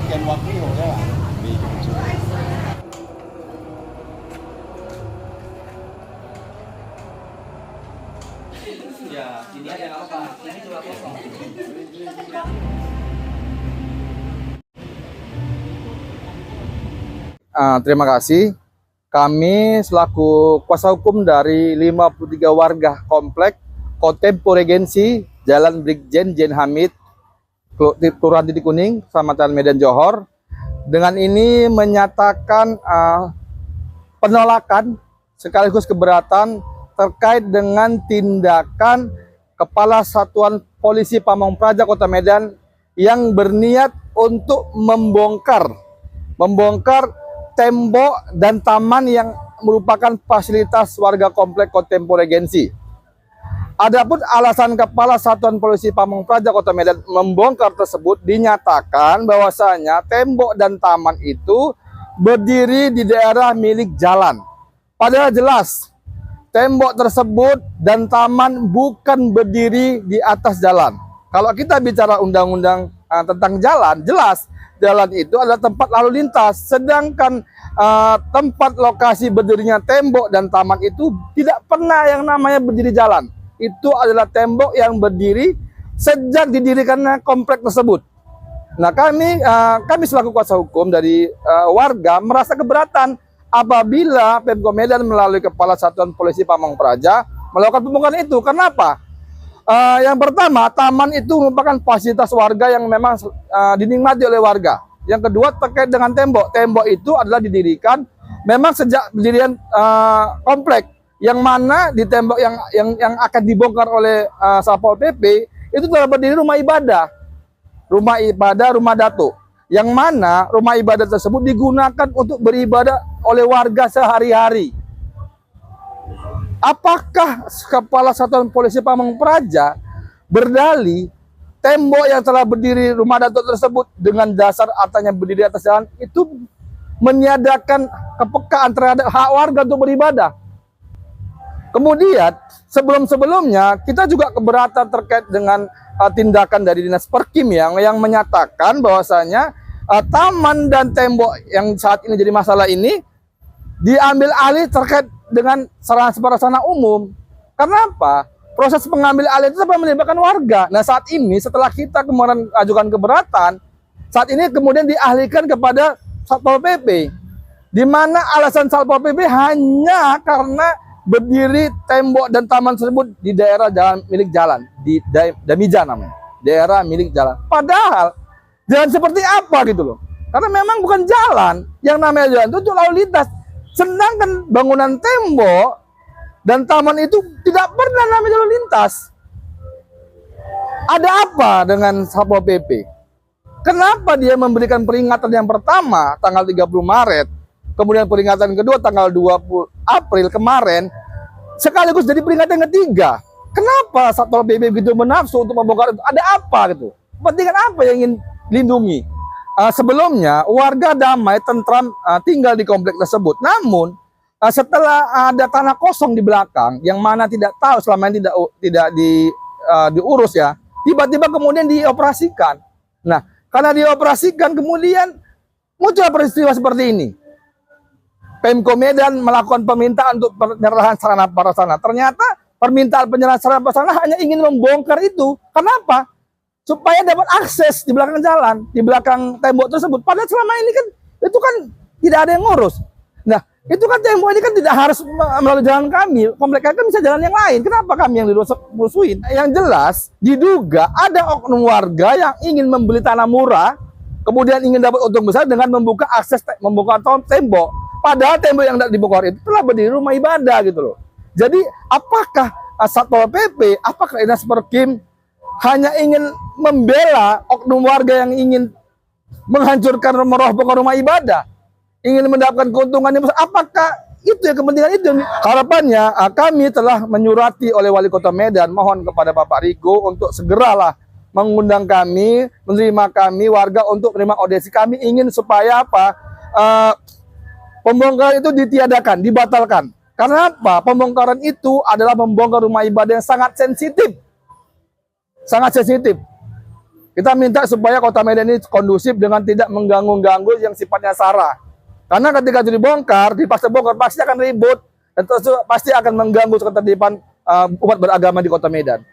Ken Wakil ya. Ya, ini ada apa? Ini juga kosong. Terima kasih. Kami selaku kuasa hukum dari 53 warga komplek Kontempo Regensi, Jalan Brigjen Jen Hamid, Kelurahan Titik Kuning, Kecamatan Medan Johor, dengan ini menyatakan penolakan sekaligus keberatan terkait dengan tindakan Kepala Satuan Polisi Pamong Praja Kota Medan yang berniat untuk membongkar tembok dan taman yang merupakan fasilitas warga komplek Kontempo Regensi. Adapun alasan Kepala Satuan Polisi Pamong Praja Kota Medan membongkar tersebut, dinyatakan bahwasanya tembok dan taman itu berdiri di daerah milik jalan. Padahal jelas tembok tersebut dan taman bukan berdiri di atas jalan. Kalau kita bicara undang-undang tentang jalan, jelas jalan itu adalah tempat lalu lintas. Sedangkan tempat lokasi berdirinya tembok dan taman itu tidak pernah yang namanya berdiri jalan. Itu adalah tembok yang berdiri sejak didirikannya komplek tersebut. Nah, kami selaku kuasa hukum dari warga merasa keberatan apabila Pemko Medan melalui Kepala Satuan Polisi Pamong Praja melakukan pembongkaran itu. Kenapa? Yang pertama, taman itu merupakan fasilitas warga yang memang dinikmati oleh warga. Yang kedua, terkait dengan tembok. Tembok itu adalah didirikan memang sejak berdirian komplek, yang mana di tembok yang akan dibongkar oleh Satpol PP itu telah berdiri rumah ibadah, rumah datuk, yang mana rumah ibadah tersebut digunakan untuk beribadah oleh warga sehari-hari. Apakah Kepala Satuan Polisi Pamong Praja berdalih tembok yang telah berdiri rumah datuk tersebut dengan dasar artinya berdiri atas jalan itu meniadakan kepekaan terhadap hak warga untuk beribadah? Kemudian sebelum-sebelumnya kita juga keberatan terkait dengan tindakan dari Dinas Perkim yang menyatakan bahwasanya taman dan tembok yang saat ini jadi masalah ini diambil alih terkait dengan sarana umum. Kenapa? Proses pengambil alih itu sampai melibatkan warga. Nah, saat ini setelah kita kemarin ajukan keberatan, saat ini kemudian dialihkan kepada Satpol PP, di mana alasan Satpol PP hanya karena berdiri tembok dan taman tersebut di daerah jalan milik jalan, di Damija namanya, daerah milik jalan. Padahal jalan seperti apa gitu loh? Karena memang bukan jalan, yang namanya jalan itu untuk lalu lintas. Sedangkan bangunan tembok dan taman itu tidak pernah namanya lalu lintas. Ada apa dengan Satpol PP? Kenapa dia memberikan peringatan yang pertama tanggal 30 Maret, kemudian peringatan kedua tanggal 20 April kemarin, sekaligus jadi peringatan yang ketiga? Kenapa Satpol PP begitu menafsu untuk membongkar itu? Ada apa gitu? Kepentingan apa yang ingin dilindungi? Sebelumnya warga damai tentram tinggal di komplek tersebut. Namun setelah ada tanah kosong di belakang yang mana tidak tahu selama ini tidak diurus ya, tiba-tiba kemudian dioperasikan. Nah, karena dioperasikan kemudian muncul peristiwa seperti ini. Pemko Medan melakukan permintaan untuk penyerahan sarana prasarana. Ternyata permintaan penyerahan sarana prasarana hanya ingin membongkar itu. Kenapa? Supaya dapat akses di belakang jalan, di belakang tembok tersebut. Padahal selama ini kan itu kan tidak ada yang ngurus. Nah, itu kan tembok ini kan tidak harus melalui jalan kami. Komplek kami bisa jalan yang lain. Kenapa kami yang dirusuhin? Yang jelas diduga ada oknum warga yang ingin membeli tanah murah, kemudian ingin dapat untung besar dengan membuka akses membuka tembok. Padahal tembok yang dibongkar itu telah berdiri rumah ibadah gitu loh. Jadi apakah Satpol PP, apakah Dinas Perkim hanya ingin membela oknum warga yang ingin menghancurkan merobohkan rumah ibadah, ingin mendapatkan keuntungan yang besar? Apakah itu yang kepentingan itu? Harapannya kami telah menyurati oleh Wali Kota Medan, mohon kepada Bapak Rigo untuk segeralah mengundang kami, menerima kami warga untuk menerima audiensi. Kami ingin supaya apa? Pembongkaran itu ditiadakan, dibatalkan. Karena apa? Pembongkaran itu adalah membongkar rumah ibadah yang sangat sensitif. Sangat sensitif. Kita minta supaya Kota Medan ini kondusif dengan tidak mengganggu-ganggu yang sifatnya sara. Karena ketika itu dibongkar, dipaksa bongkar, pasti akan ribut dan terus pasti akan mengganggu ketertiban umat beragama di Kota Medan.